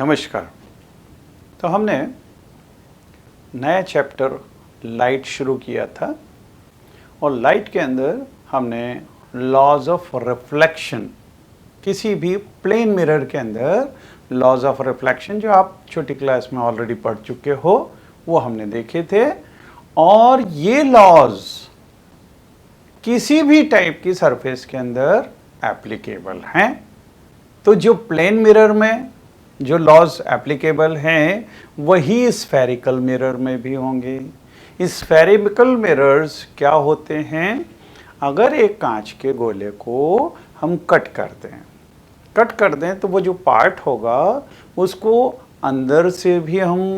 नमस्कार। तो हमने नया चैप्टर लाइट शुरू किया था और लाइट के अंदर हमने लॉज ऑफ रिफ्लेक्शन, किसी भी प्लेन मिरर के अंदर लॉज ऑफ रिफ्लेक्शन जो आप छोटी क्लास में ऑलरेडी पढ़ चुके हो वो हमने देखे थे। और ये लॉज किसी भी टाइप की सरफेस के अंदर एप्लीकेबल हैं। तो जो प्लेन मिरर में जो लॉज एप्लीकेबल हैं वही स्फेरिकल मिरर में भी होंगे। स्फेरिकल मिरर्स क्या होते हैं? अगर एक कांच के गोले को हम कट कर दें तो वो जो पार्ट होगा उसको अंदर से भी हम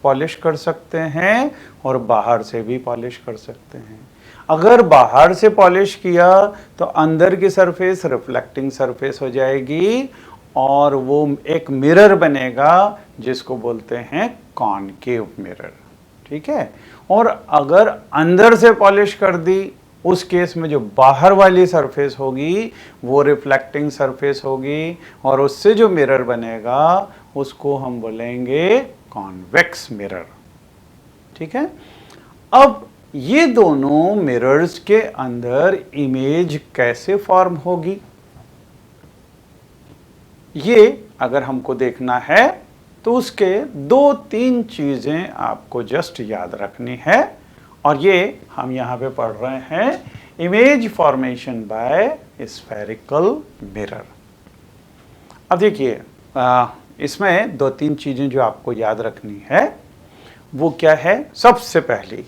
पॉलिश कर सकते हैं और बाहर से भी पॉलिश कर सकते हैं। अगर बाहर से पॉलिश किया तो अंदर की सरफेस रिफ्लेक्टिंग सरफेस हो जाएगी और वो एक मिरर बनेगा जिसको बोलते हैं कॉनकेव मिरर। ठीक है। और अगर अंदर से पॉलिश कर दी उस केस में जो बाहर वाली सरफेस होगी वो रिफ्लेक्टिंग सरफेस होगी और उससे जो मिरर बनेगा उसको हम बोलेंगे कॉन्वेक्स मिरर। ठीक है। अब ये दोनों मिरर्स के अंदर इमेज कैसे फॉर्म होगी ये अगर हमको देखना है तो उसके 2-3 चीजें आपको जस्ट याद रखनी है और ये हम यहाँ पे पढ़ रहे हैं image formation by spherical mirror. अब देखिए इसमें 2-3 चीजें जो आपको याद रखनी है वो क्या है। सबसे पहली,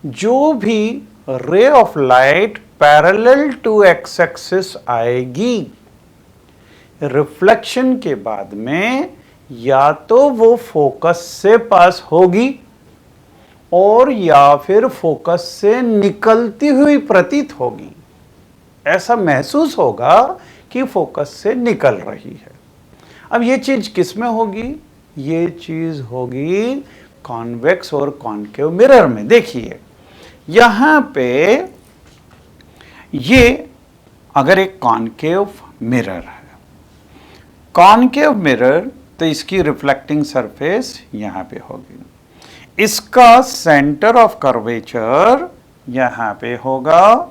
जो भी ray of light parallel to x axis आएगी रिफ्लेक्शन के बाद में या तो वो फोकस से पास होगी और या फिर फोकस से निकलती हुई प्रतीत होगी। ऐसा महसूस होगा कि फोकस से निकल रही है। अब ये चीज किस में होगी? ये चीज होगी कॉन्वेक्स और कॉनकेव मिरर में। देखिए यहां पे ये अगर एक कॉनकेव मिरर है, कॉनकेव मिरर तो इसकी रिफ्लेक्टिंग सरफेस यहां पे होगी। इसका सेंटर ऑफ कर्वेचर यहां पे होगा।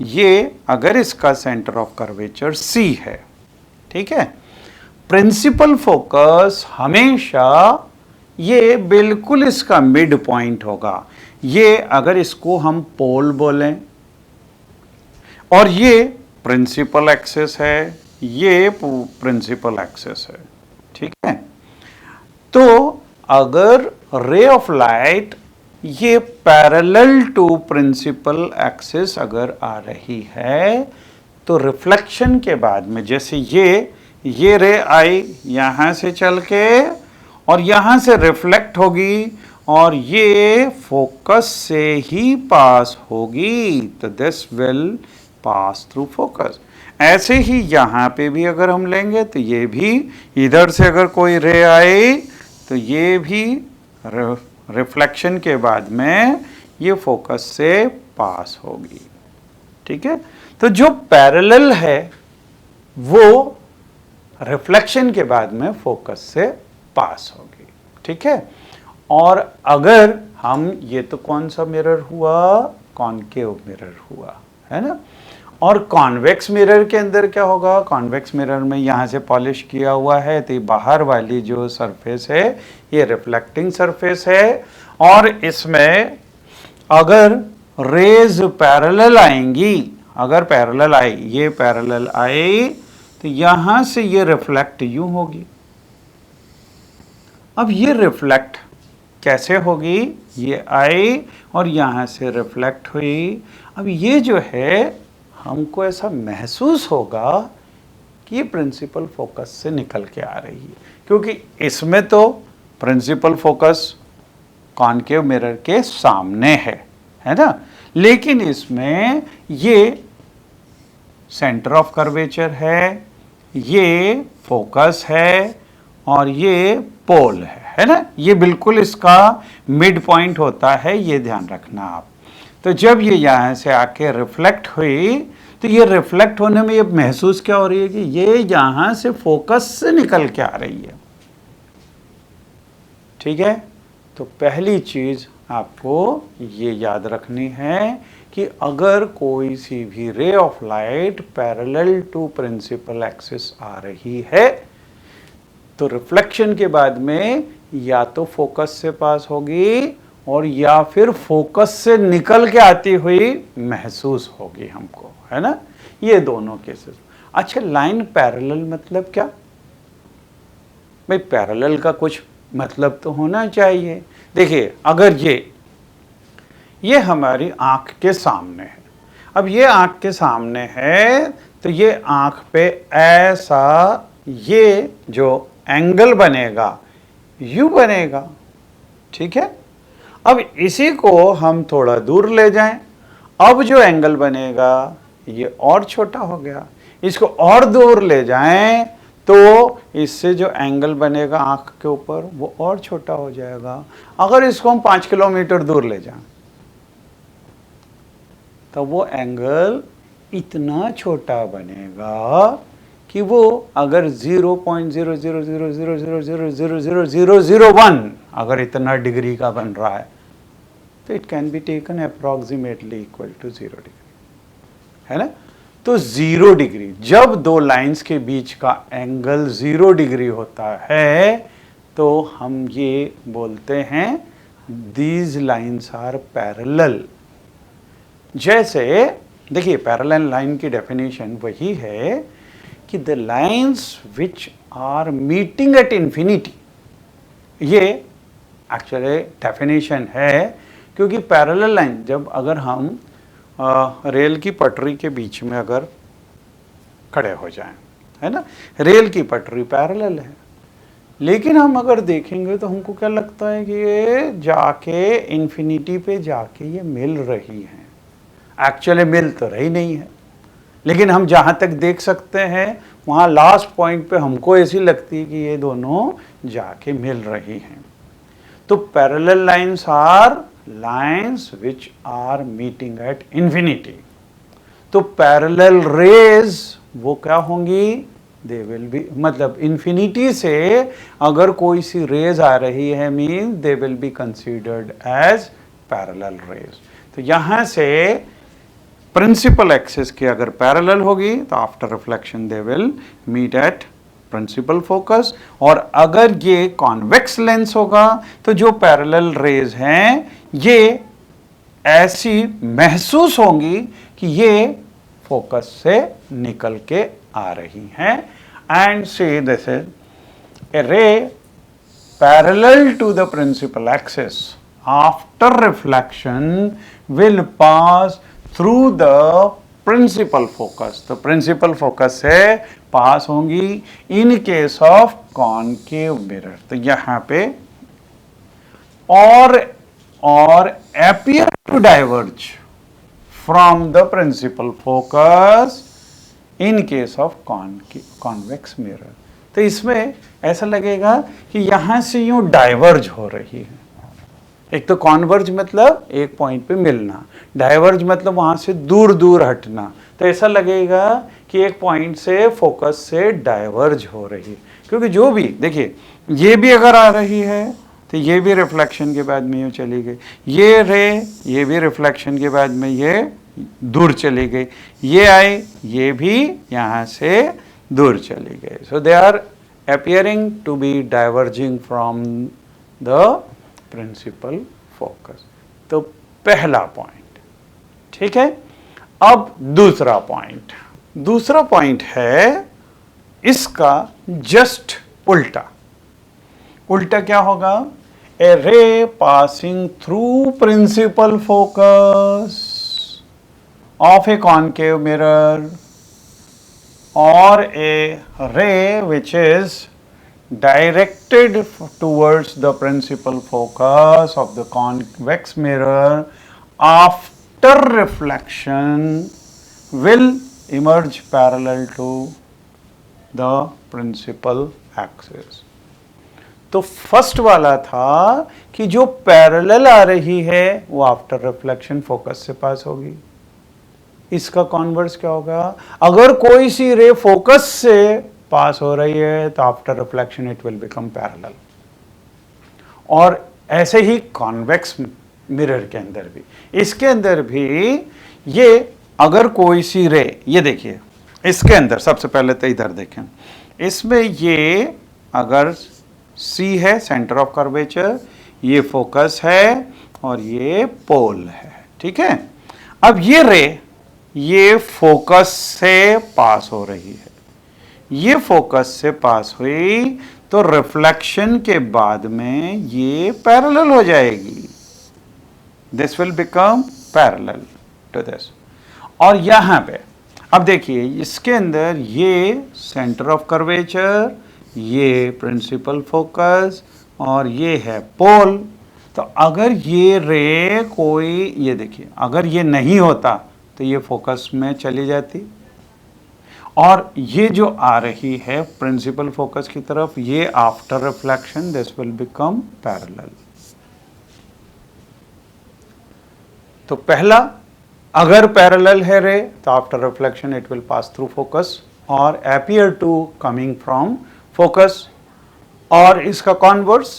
ये अगर इसका सेंटर ऑफ कर्वेचर C है, ठीक है, प्रिंसिपल फोकस हमेशा ये बिल्कुल इसका मिड पॉइंट होगा। ये अगर इसको हम पोल बोलें और ये प्रिंसिपल एक्सिस है, ये प्रिंसिपल एक्सिस है। ठीक है। तो अगर रे ऑफ लाइट ये पैरेलल टू प्रिंसिपल एक्सिस अगर आ रही है तो रिफ्लेक्शन के बाद में जैसे ये रे आई यहां से चल के और यहां से रिफ्लेक्ट होगी और ये फोकस से ही पास होगी तो this will pass through focus. ऐसे ही यहां पे भी अगर हम लेंगे तो ये भी इधर से अगर कोई रे आए तो ये भी रिफ्लेक्शन के बाद में ये फोकस से पास होगी। ठीक है। तो जो पैरेलल है वो रिफ्लेक्शन के बाद में फोकस से पास होगी। ठीक है। और अगर हम ये तो कौन सा मिरर हुआ? कॉनकेव मिरर हुआ, है ना। और कॉन्वेक्स मिरर के अंदर क्या होगा? कॉन्वेक्स मिरर में यहाँ से पॉलिश किया हुआ है तो ये बाहर वाली जो सरफेस है ये रिफ्लेक्टिंग सरफेस है और इसमें अगर रेज पैरेलल आएंगी, अगर पैरेलल आई, ये पैरेलल आई तो यहाँ से ये रिफ्लेक्ट यूं होगी। अब ये रिफ्लेक्ट कैसे होगी? ये आई और यहाँ से रिफ्लेक्ट हुई। अब ये जो है हमको ऐसा महसूस होगा कि ये प्रिंसिपल फोकस से निकल के आ रही है क्योंकि इसमें तो प्रिंसिपल फोकस कॉनकेव मिरर के सामने है ना। लेकिन इसमें ये सेंटर ऑफ कर्वेचर है, ये फोकस है और ये पोल है ना। ये बिल्कुल इसका मिड पॉइंट होता है, ये ध्यान रखना आप। तो जब ये यहाँ से आके रिफ्लेक्ट हुई तो ये रिफ्लेक्ट होने में ये महसूस क्या हो रही है कि ये यहां से फोकस से निकल के आ रही है। ठीक है, तो पहली चीज आपको ये याद रखनी है कि अगर कोई सी भी ray of light parallel to principal axis आ रही है तो रिफ्लेक्शन के बाद में या तो फोकस से पास होगी और या फिर फोकस से निकल के आती हुई महसूस होगी हमको, है ना, ये दोनों केसेस। अच्छा, लाइन पैरेलल मतलब क्या? भाई पैरेलल का कुछ मतलब तो होना चाहिए। देखिए, अगर ये हमारी आंख के सामने है, अब ये आंख के सामने है तो ये आंख पे ऐसा ये जो एंगल बनेगा यू बनेगा। ठीक है, अब इसी को हम थोड़ा दूर ले जाएं, अब जो एंगल बनेगा ये और छोटा हो गया। इसको और दूर ले जाएं तो इससे जो एंगल बनेगा आंख के ऊपर वो और छोटा हो जाएगा। अगर इसको हम 5 किलोमीटर दूर ले जाएं तो वो एंगल इतना छोटा बनेगा कि वो अगर 0.00000000001 अगर इतना डिग्री का बन रहा है तो it can be taken approximately equal to 0 degree, है ना। तो 0 डिग्री, जब दो लाइंस के बीच का एंगल 0 डिग्री होता है तो हम ये बोलते हैं दीज लाइंस आर पैरेलल। जैसे देखिए, पैरेलल लाइन की डेफिनेशन वही है कि the lines which are meeting at infinity, ये एक्चुअली डेफिनेशन है, क्योंकि पैरेलल लाइन जब अगर हम रेल की पटरी के बीच में अगर खड़े हो जाएं, है ना, रेल की पटरी पैरेलल है, लेकिन हम अगर देखेंगे तो हमको क्या लगता है कि ये जाके इन्फिनिटी पे जाके ये मिल रही हैं। एक्चुअली मिल तो रही नहीं है, लेकिन हम जहाँ तक देख सकते हैं वहाँ लास्ट पॉइंट पे हमको ऐसी लगती है कि ये दोनों जाके मिल रही हैं। तो parallel lines are lines which are meeting at infinity. तो पैरेलल रेज वो क्या होंगी? दे विल बी, मतलब इंफिनिटी से अगर कोई सी रेज आ रही है mean they will be considered as parallel rays. तो यहां से प्रिंसिपल एक्सिस की अगर पैरेलल होगी तो after reflection they will meet at principal focus, और अगर ये कॉन्वेक्स लेंस होगा तो जो पैरेलल रेज हैं ये ऐसी महसूस होंगी कि ये फोकस से निकल के आ रही हैं। एंड से this is a ray parallel to the principal axis after reflection will pass through the principal focus. तो प्रिंसिपल फोकस से पास होंगी in case of concave mirror. तो यहां पे और appear to diverge from the principal focus in case of convex mirror। तो इसमें ऐसा लगेगा कि यहां से यूं डाइवर्ज हो रही है। एक तो कॉन्वर्ज मतलब एक पॉइंट पे मिलना, डाइवर्ज मतलब वहां से दूर दूर हटना। तो ऐसा लगेगा कि एक पॉइंट से फोकस से डाइवर्ज हो रही है, क्योंकि जो भी देखिए ये भी अगर आ रही है तो ये भी रिफ्लेक्शन के बाद में यूँ चली गई, ये रे ये भी रिफ्लेक्शन के बाद में ये दूर चली गई, ये आई ये भी यहाँ से दूर चली गई। So they are appearing to be diverging from the principal focus। तो पहला पॉइंट, ठीक है। अब दूसरा पॉइंट है इसका जस्ट उल्टा। उल्टा क्या होगा? A ray passing through principal focus of a concave mirror or a ray which is directed towards the principal focus of the convex mirror after reflection will emerge parallel to the principal axis। तो first वाला था कि जो parallel आ रही है वो after reflection focus से pass होगी, इसका कॉन्वर्स क्या होगा? अगर कोई सी रे फोकस से पास हो रही है तो after reflection it will become parallel. और ऐसे ही कॉन्वेक्स मिरर के अंदर भी, इसके अंदर भी ये अगर कोई सी रे, ये देखिए इसके अंदर सबसे पहले तो इधर देखें, इसमें ये अगर सी है सेंटर ऑफ कर्वेचर, ये फोकस है और ये पोल है, ठीक है। अब ये रे ये फोकस से पास हो रही है, ये फोकस से पास हुई तो रिफ्लेक्शन के बाद में ये पैरेलल हो जाएगी, this will become parallel to this. और यहां पे अब देखिए इसके अंदर ये सेंटर ऑफ कर्वेचर, ये प्रिंसिपल फोकस और ये है पोल। तो अगर ये रे कोई, ये देखिए अगर ये नहीं होता तो ये फोकस में चली जाती, और ये जो आ रही है प्रिंसिपल फोकस की तरफ, ये after reflection this will become parallel. तो पहला, अगर पैरेलल है रे तो after reflection it will pass through focus और appear to coming from focus. और इसका कॉन्वर्स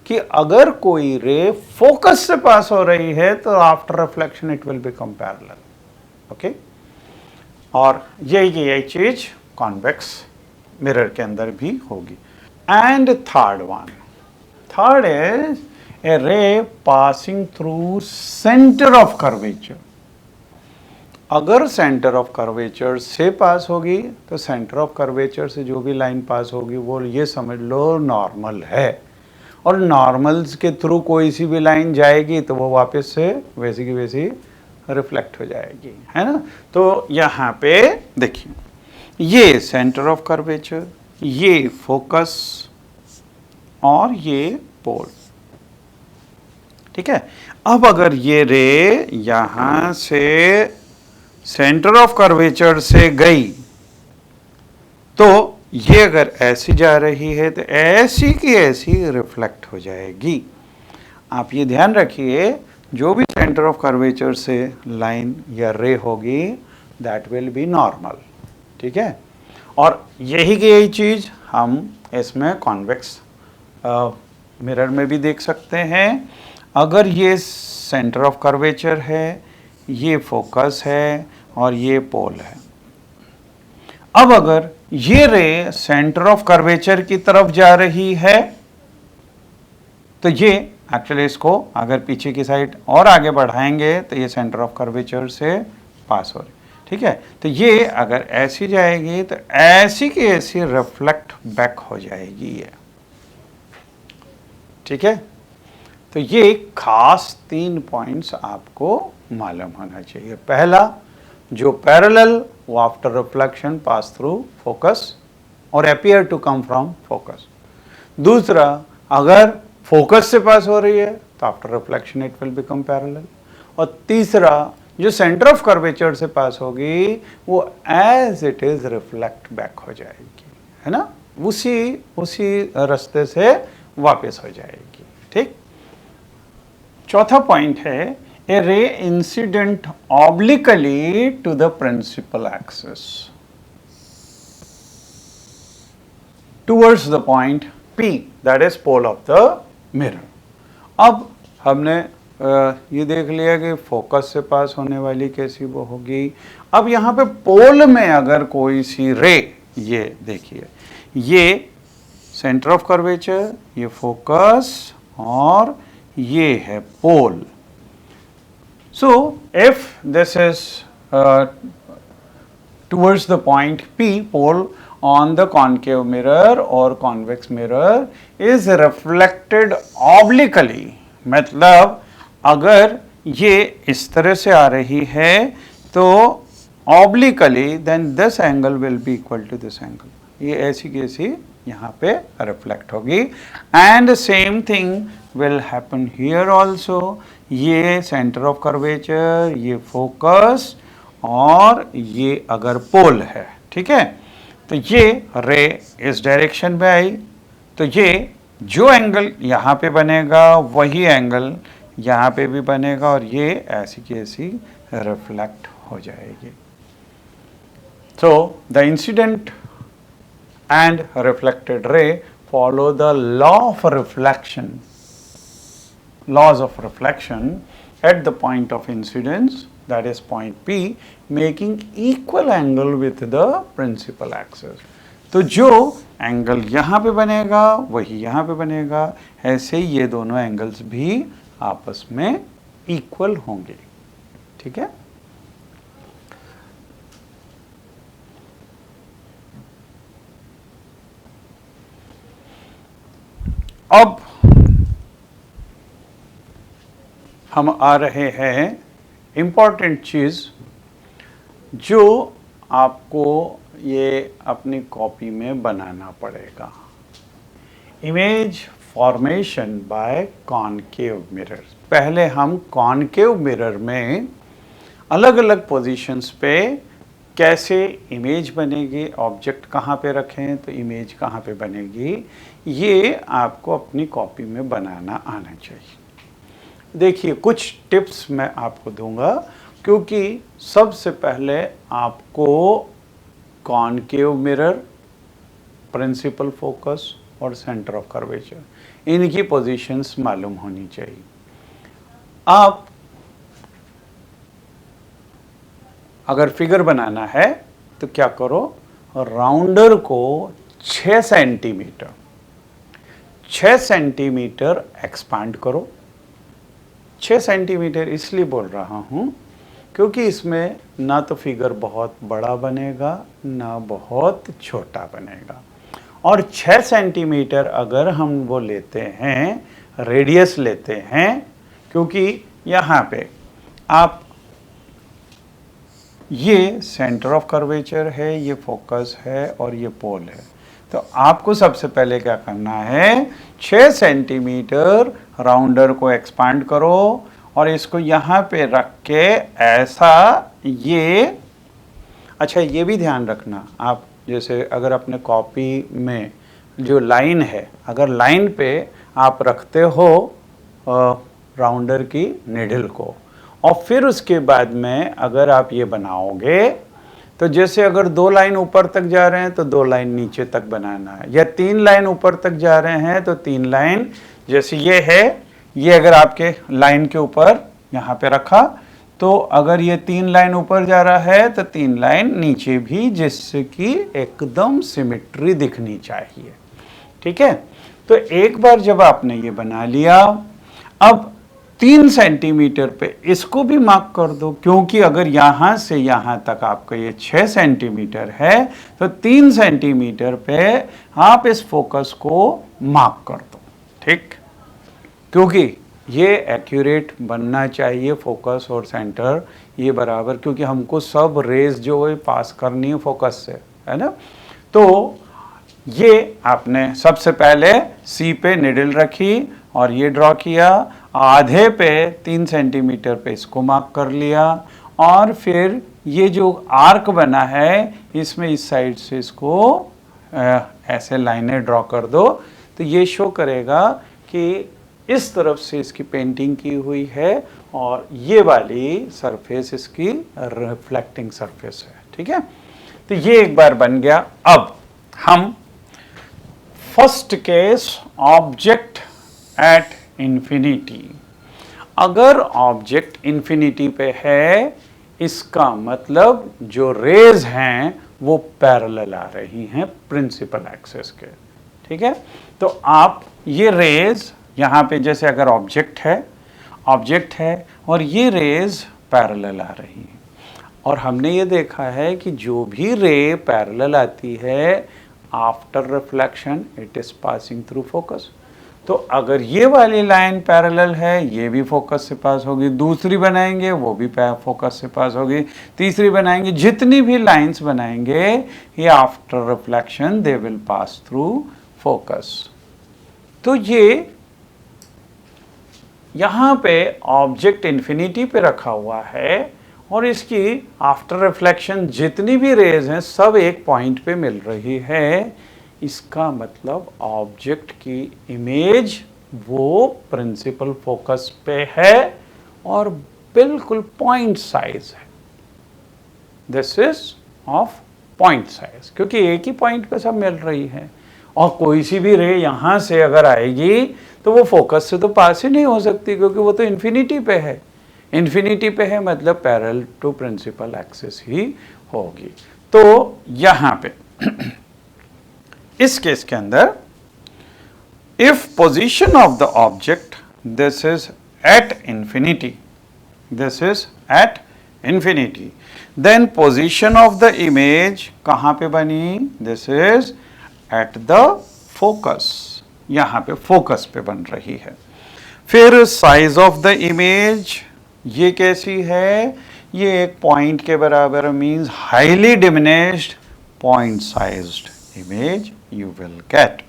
कि अगर कोई रे फोकस से पास हो रही है तो after reflection it will become parallel, okay. और यही चीज कॉन्वेक्स मिरर के अंदर भी होगी। And third is a ray passing through centre of curvature. अगर सेंटर ऑफ कर्वेचर से पास होगी तो सेंटर ऑफ कर्वेचर से जो भी लाइन पास होगी वो ये समझ लो नॉर्मल है, और नॉर्मल्स के थ्रू कोई सी भी लाइन जाएगी तो वो वापस से वैसी की वैसी रिफ्लेक्ट हो जाएगी, है ना। तो यहाँ पे देखिए ये सेंटर ऑफ कर्वेचर, ये फोकस और ये पोल, ठीक है। अब अगर ये रे यहां से सेंटर ऑफ कर्वेचर से गई तो ये अगर ऐसी जा रही है तो ऐसी की ऐसी रिफ्लेक्ट हो जाएगी। आप ये ध्यान रखिए, जो भी सेंटर ऑफ कर्वेचर से लाइन या रे होगी दैट विल बी नॉर्मल, ठीक है। और यही चीज हम इसमें कॉन्वेक्स मिरर में भी देख सकते हैं। अगर ये सेंटर ऑफ कर्वेचर है, ये फोकस है और ये पोल है। अब अगर ये रे सेंटर ऑफ कर्वेचर की तरफ जा रही है तो ये एक्चुअली इसको अगर पीछे की साइड और आगे बढ़ाएंगे तो ये सेंटर ऑफ कर्वेचर से पास हो रही, ठीक है। तो ये अगर ऐसी जाएगी तो ऐसी की ऐसी रिफ्लेक्ट बैक हो जाएगी ये, ठीक है। तो ये खास 3 पॉइंट्स आपको मालूम होना चाहिए। पहला, जो पैरेलल वो after reflection pass through focus और appear to come from focus. दूसरा, अगर फोकस से पास हो रही है तो after reflection it will become parallel. और तीसरा, जो सेंटर ऑफ कर्वेचर से पास होगी वो as it is reflect back हो जाएगी, है ना, उसी रास्ते से वापस हो जाएगी, ठीक। चौथा पॉइंट है a ray incident obliquely to the principal axis towards the point P, that is pole of the mirror. अब हमने ये देख लिया कि फोकस से पास होने वाली कैसी वो होगी। अब यहाँ पे पोल में अगर कोई सी रे, ये देखिए ये सेंटर ऑफ कर्वेचर, ये फोकस और ये है पोल। So if this is towards the point P, pole on the concave mirror or convex mirror is reflected obliquely, मतलब अगर ये इस तरह से आ रही है तो obliquely then this angle will be equal to this angle, ये ऐसी कैसी यहाँ पे रिफ्लेक्ट होगी। And same thing will happen here also, ये सेंटर ऑफ कर्वेचर, ये फोकस और ये अगर पोल है, ठीक है। तो ये रे इस डायरेक्शन में आई तो ये जो एंगल यहाँ पे बनेगा वही एंगल यहाँ पे भी बनेगा और ये ऐसी की ऐसी रिफ्लेक्ट हो जाएगी। So the incident and reflected ray follow the laws of reflection at the point of incidence, that is point P, making equal angle with the principal axis. तो जो एंगल यहाँ पे बनेगा वही यहाँ पे बनेगा, ऐसे ही ये दोनों एंगल्स भी आपस में इक्वल होंगे। ठीक है। अब हम आ रहे हैं इम्पॉर्टेंट चीज़ जो आपको ये अपनी कॉपी में बनाना पड़ेगा। Image formation by concave mirror. पहले हम कॉनकेव मिरर में अलग अलग पोजीशंस पे कैसे इमेज बनेगी, ऑब्जेक्ट कहाँ पे रखें तो इमेज कहाँ पे बनेगी, ये आपको अपनी कॉपी में बनाना आना चाहिए। देखिए कुछ टिप्स मैं आपको दूंगा, क्योंकि सबसे पहले आपको कॉनकेव मिरर, प्रिंसिपल फोकस और सेंटर ऑफ कर्वेचर इनकी पोजीशंस मालूम होनी चाहिए। आप अगर फिगर बनाना है तो क्या करो, राउंडर को 6 सेंटीमीटर एक्सपांड करो। 6 सेंटीमीटर इसलिए बोल रहा हूँ क्योंकि इसमें ना तो फिगर बहुत बड़ा बनेगा ना बहुत छोटा बनेगा। और 6 सेंटीमीटर अगर हम वो लेते हैं, रेडियस लेते हैं, क्योंकि यहाँ पे आप ये सेंटर ऑफ कर्वेचर है, ये फोकस है और ये पोल है, तो आपको सबसे पहले क्या करना है, 6 सेंटीमीटर राउंडर को एक्सपांड करो और इसको यहाँ पे रख के ऐसा ये, अच्छा ये भी ध्यान रखना आप, जैसे अगर अपने कॉपी में जो लाइन है, अगर लाइन पे आप रखते हो राउंडर की निडल को और फिर उसके बाद में अगर आप ये बनाओगे तो जैसे अगर 2 लाइन ऊपर तक जा रहे हैं तो 2 लाइन नीचे तक बनाना है, या 3 लाइन ऊपर तक जा रहे हैं तो 3 लाइन, जैसे ये है, ये अगर आपके लाइन के ऊपर यहाँ पे रखा तो अगर ये 3 लाइन ऊपर जा रहा है तो 3 लाइन नीचे भी, जिससे कि एकदम सिमेट्री दिखनी चाहिए। ठीक है। तो एक बार जब आपने ये बना लिया, अब 3 सेंटीमीटर पे इसको भी मार्क कर दो, क्योंकि अगर यहाँ से यहाँ तक आपका ये 6 सेंटीमीटर है तो 3 सेंटीमीटर पे आप इस फोकस को मार्क कर दो। ठीक, क्योंकि ये एक्यूरेट बनना चाहिए फोकस और सेंटर ये बराबर, क्योंकि हमको सब रेज जो है पास करनी है फोकस से, है ना। तो ये आपने सबसे पहले सी पे निडल रखी और ये ड्रॉ किया, आधे पे 3 सेंटीमीटर पे इसको मार्क कर लिया, और फिर ये जो आर्क बना है इसमें इस साइड से इसको ऐसे लाइनें ड्रॉ कर दो, तो ये शो करेगा कि इस तरफ से इसकी पेंटिंग की हुई है और ये वाली सरफेस इसकी रिफ्लेक्टिंग सरफेस है। ठीक है, तो ये एक बार बन गया। अब हम first case, object at infinity. अगर ऑब्जेक्ट इन्फिनिटी पे है, इसका मतलब जो रेज हैं वो पैरेलल आ रही हैं प्रिंसिपल एक्सिस के। ठीक है, तो आप ये रेज यहाँ पे, जैसे अगर ऑब्जेक्ट है और ये रेज पैरेलल आ रही है, और हमने ये देखा है कि जो भी रे पैरेलल आती है after reflection it is passing through focus. तो अगर ये वाली लाइन पैरेलल है, ये भी फोकस से पास होगी, दूसरी बनाएंगे वो भी फोकस से पास होगी, तीसरी बनाएंगे, जितनी भी लाइंस बनाएंगे ये after reflection they will pass through focus. तो ये यहाँ पे ऑब्जेक्ट इन्फिनिटी पे रखा हुआ है और इसकी आफ्टर रिफ्लेक्शन जितनी भी रेज हैं सब एक पॉइंट पे मिल रही है। इसका मतलब ऑब्जेक्ट की इमेज वो प्रिंसिपल फोकस पे है और बिल्कुल पॉइंट साइज है। This is of point size, क्योंकि एक ही पॉइंट पे सब मिल रही है और कोई सी भी रे यहाँ से अगर आएगी तो वो फोकस से तो पास ही नहीं हो सकती, क्योंकि वो तो इन्फिनिटी पे है। इन्फिनिटी पे है मतलब पैरेलल टू प्रिंसिपल एक्सिस ही होगी। तो यहाँ पे इस केस के अंदर if position of the object this is at infinity, this is at infinity, then position of the image कहाँ पे बनी, this is at the focus, यहाँ पे फोकस पे बन रही है। फिर साइज ऑफ द इमेज ये कैसी है, ये एक पॉइंट के बराबर means highly diminished point sized image you will get.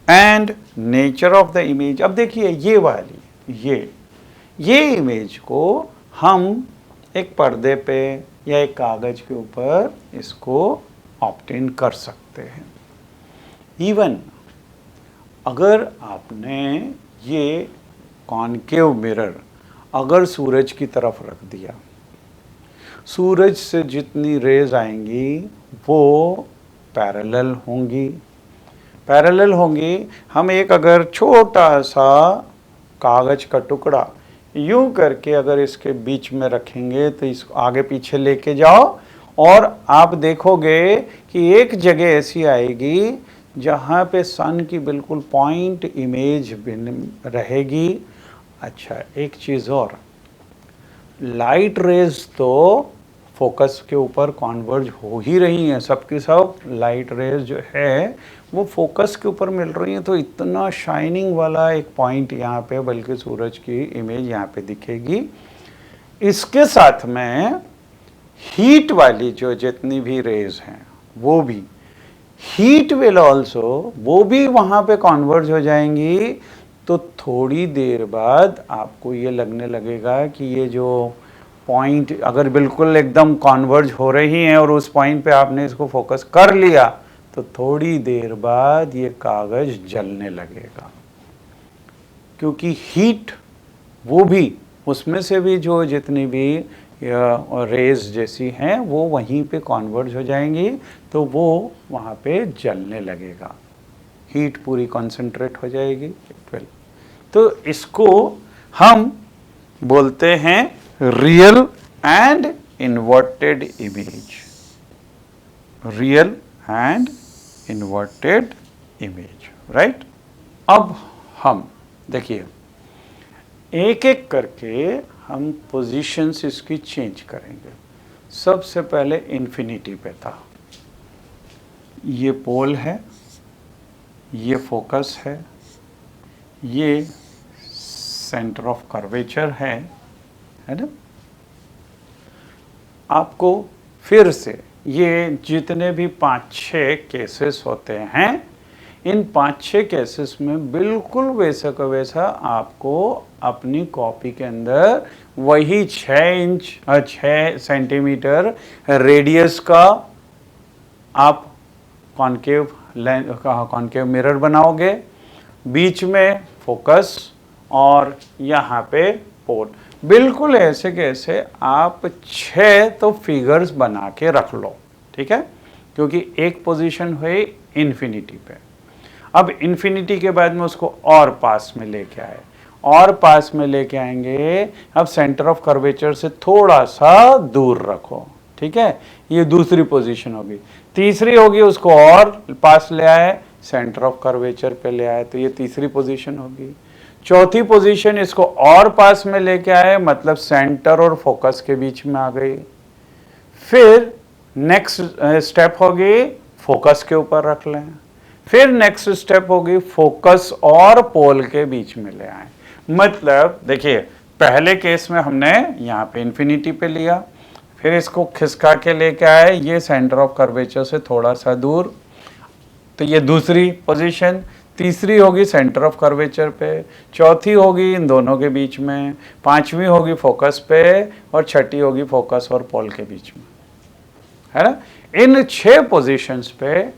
And nature of the image, अब देखिए ये वाली ये इमेज को हम एक पर्दे पे या एक कागज के ऊपर इसको ऑब्टेन कर सकते हैं। इवन अगर आपने ये कॉनकेव मिरर अगर सूरज की तरफ रख दिया, सूरज से जितनी रेज आएंगी वो पैरेलल होंगी। हम एक अगर छोटा सा कागज का टुकड़ा यूं करके अगर इसके बीच में रखेंगे तो इसको आगे पीछे लेके जाओ और आप देखोगे कि एक जगह ऐसी आएगी जहाँ पे सन की बिल्कुल पॉइंट इमेज रहेगी। अच्छा, एक चीज़ और, लाइट रेज तो फोकस के ऊपर कॉन्वर्ज हो ही रही हैं, सबकी सब लाइट रेज जो है वो फोकस के ऊपर मिल रही हैं, तो इतना शाइनिंग वाला एक पॉइंट यहाँ पे बल्कि सूरज की इमेज यहाँ पे दिखेगी। इसके साथ में हीट वाली जो जितनी भी रेज हैं वो भी हीट विल ऑल्सो, वो भी वहाँ पे कॉन्वर्ज हो जाएंगी। तो थोड़ी देर बाद आपको ये लगने लगेगा कि ये जो पॉइंट अगर बिल्कुल एकदम कॉन्वर्ज हो रही हैं और उस पॉइंट पे आपने इसको फोकस कर लिया तो थोड़ी देर बाद ये कागज जलने लगेगा, क्योंकि हीट वो भी उसमें से भी जो जितनी भी रेज जैसी हैं वो वहीं पे कॉन्वर्ज हो जाएंगी, तो वो वहाँ पे जलने लगेगा, हीट पूरी कॉन्सेंट्रेट हो जाएगी। तो इसको हम बोलते हैं real and inverted image, real and inverted image, right. अब हम देखिए एक एक करके हम पोजीशंस इसकी चेंज करेंगे। सबसे पहले इन्फिनिटी पे था, ये पोल है, ये फोकस है, ये सेंटर ऑफ कर्वेचर है ना। आपको फिर से ये जितने भी 5-6 केसेस होते हैं, इन 5-6 केसेस में बिल्कुल वैसा का वैसा आपको अपनी कॉपी के अंदर वही 6 सेंटीमीटर रेडियस का आप कॉन्केव मिरर बनाओगे, बीच में फोकस और यहाँ पे पोल। बिल्कुल ऐसे कैसे आप 6 तो फिगर्स बना के रख लो, ठीक है, क्योंकि एक पोजीशन हुई इन्फिनिटी पे। अब इन्फिनिटी के बाद में उसको और पास में लेके आए, और पास में लेके आएंगे। अब सेंटर ऑफ कर्वेचर से थोड़ा सा दूर रखो, ठीक है, ये दूसरी पोजीशन होगी। तीसरी होगी उसको और पास ले आए, सेंटर ऑफ कर्वेचर पे ले आए, तो ये तीसरी पोजीशन होगी। चौथी पोजीशन इसको और पास में लेके आए, मतलब सेंटर और फोकस के बीच में आ गई। फिर नेक्स्ट स्टेप होगी फोकस के ऊपर रख लें, फिर नेक्स्ट स्टेप होगी फोकस और पोल के बीच में ले आए। मतलब देखिए पहले केस में हमने यहाँ पे इन्फिनिटी पे लिया, फिर इसको खिसका के लेके आए, ये सेंटर ऑफ कर्वेचर से थोड़ा सा दूर, तो ये दूसरी पोजीशन। तीसरी होगी सेंटर ऑफ कर्वेचर पे, चौथी होगी इन दोनों के बीच में, पांचवी होगी फोकस पे, और छठी होगी फोकस और पोल के बीच में, है ना। इन 6 पोजीशंस पे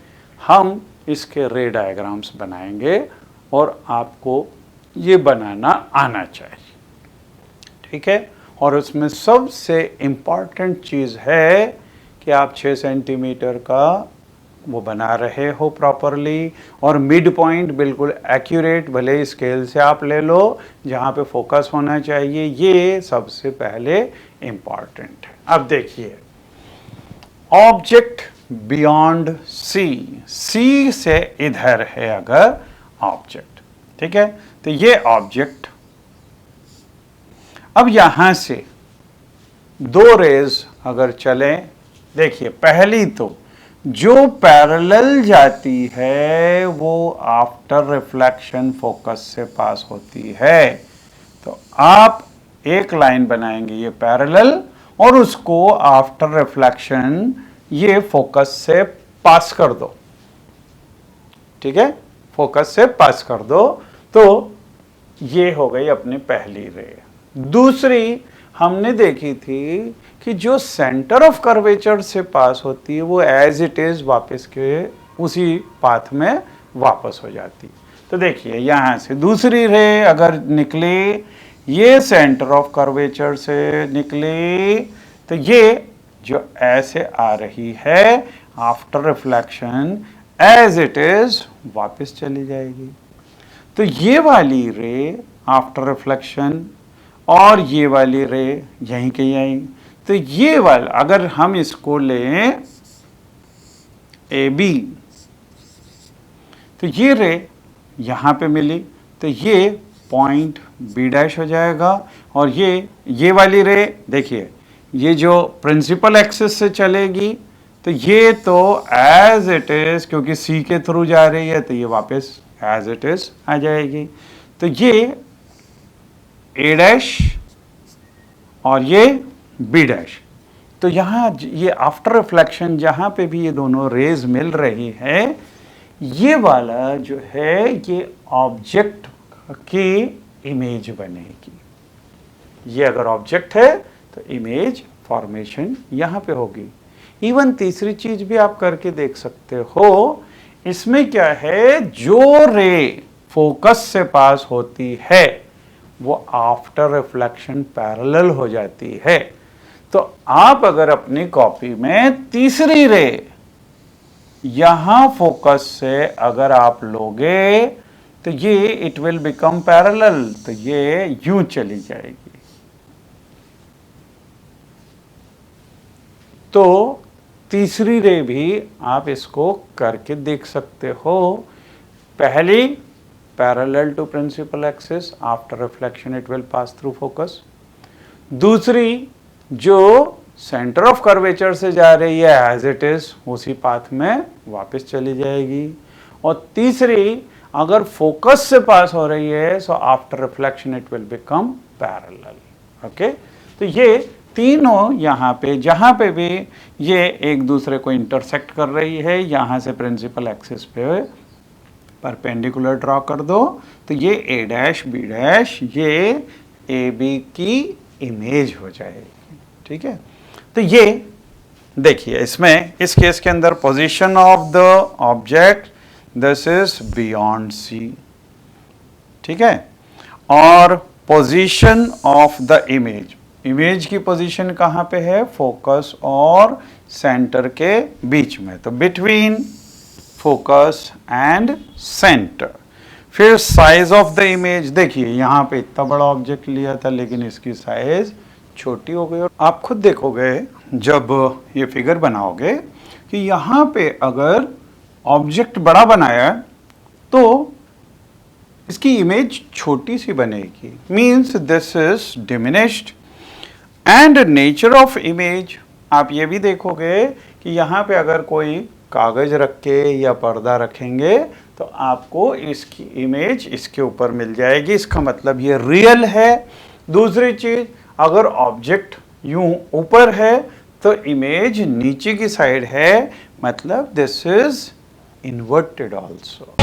हम इसके रे डायग्राम्स बनाएंगे और आपको ये बनाना आना चाहिए, ठीक है। और उसमें सबसे इम्पॉर्टेंट चीज़ है कि आप 6 सेंटीमीटर का वो बना रहे हो प्रॉपरली, और मिड पॉइंट बिल्कुल एक्यूरेट, भले स्केल से आप ले लो, जहाँ पे फोकस होना चाहिए, ये सबसे पहले इम्पॉर्टेंट है। अब देखिए, ऑब्जेक्ट बियॉन्ड सी, सी से इधर है अगर ऑब्जेक्ट, ठीक है, तो ये ऑब्जेक्ट, अब यहां से दो रेज अगर चलें, देखिए पहली तो जो पैरेलल जाती है वो आफ्टर रिफ्लेक्शन फोकस से पास होती है, तो आप एक लाइन बनाएंगे ये पैरेलल, और उसको आफ्टर रिफ्लेक्शन ये फोकस से पास कर दो, ठीक है, फोकस से पास कर दो, तो ये हो गई अपनी पहली रे। दूसरी हमने देखी थी कि जो सेंटर ऑफ कर्वेचर से पास होती है वो एज इट इज वापस के उसी पाथ में वापस हो जाती। तो देखिए यहाँ से दूसरी रे अगर निकली, ये सेंटर ऑफ कर्वेचर से निकली, तो ये जो ऐसे आ रही है after reflection as it is वापस चली जाएगी। तो ये वाली रे आफ्टर रिफ्लेक्शन और ये वाली रे यहीं के यहीं, तो ये वाला अगर हम इसको लें ए बी, तो ये रे यहाँ पे मिली, तो ये पॉइंट बी डैश हो जाएगा, और ये वाली रे देखिए, ये जो प्रिंसिपल एक्सिस से चलेगी, तो ये तो एज इट इज, क्योंकि सी के थ्रू जा रही है, तो ये वापस एज इट इज आ जाएगी। तो ये ए डैश और ये बी डैश, तो यहाँ ये आफ्टर रिफ्लेक्शन जहाँ पे भी ये दोनों रेज मिल रही है, ये वाला जो है ये ऑब्जेक्ट की इमेज बनेगी। ये अगर ऑब्जेक्ट है तो इमेज फॉर्मेशन यहाँ पे होगी। इवन तीसरी चीज भी आप करके देख सकते हो, इसमें क्या है, जो रे फोकस से पास होती है वो आफ्टर रिफ्लेक्शन पैरेलल हो जाती है। तो आप अगर अपनी कॉपी में तीसरी रे यहां फोकस से अगर आप लोगे, तो ये इट विल बिकम पैरेलल, तो ये यूं चली जाएगी। तो तीसरी रे भी आप इसको करके देख सकते हो। पहली parallel to principal axis, after reflection it will pass through focus. दूसरी जो सेंटर ऑफ कर्वेचर से जा रही है एज इट इज उसी पाथ में वापस चली जाएगी। और तीसरी अगर फोकस से पास हो रही है, so after reflection it will become parallel. Okay, तो ये तीनों यहाँ पे जहाँ पे भी ये एक दूसरे को इंटरसेक्ट कर रही है, यहाँ से प्रिंसिपल एक्सिस पे परपेंडिकुलर ड्रॉ कर दो, तो ये ए डैश बी डैश ये ए बी की इमेज हो जाएगी। ठीक है, तो ये देखिए इसमें इस केस के अंदर position of the object this is beyond C, ठीक है, और position of the image, image की पोजीशन कहाँ पे है, फोकस और सेंटर के बीच में, तो बिटवीन फोकस एंड सेंटर। फिर साइज ऑफ द इमेज, देखिए यहाँ पे इतना बड़ा ऑब्जेक्ट लिया था लेकिन इसकी साइज छोटी हो गई। और आप खुद देखोगे जब ये फिगर बनाओगे कि यहाँ पे अगर ऑब्जेक्ट बड़ा बनाया तो इसकी इमेज छोटी सी बनेगी, means this is diminished. And nature of image, आप ये भी देखोगे कि यहाँ पे अगर कोई कागज रख के या पर्दा रखेंगे तो आपको इसकी इमेज इसके ऊपर मिल जाएगी, इसका मतलब ये रियल है। दूसरी चीज, अगर ऑब्जेक्ट यूं ऊपर है तो इमेज नीचे की साइड है, मतलब दिस इज इन्वर्टेड ऑल्सो।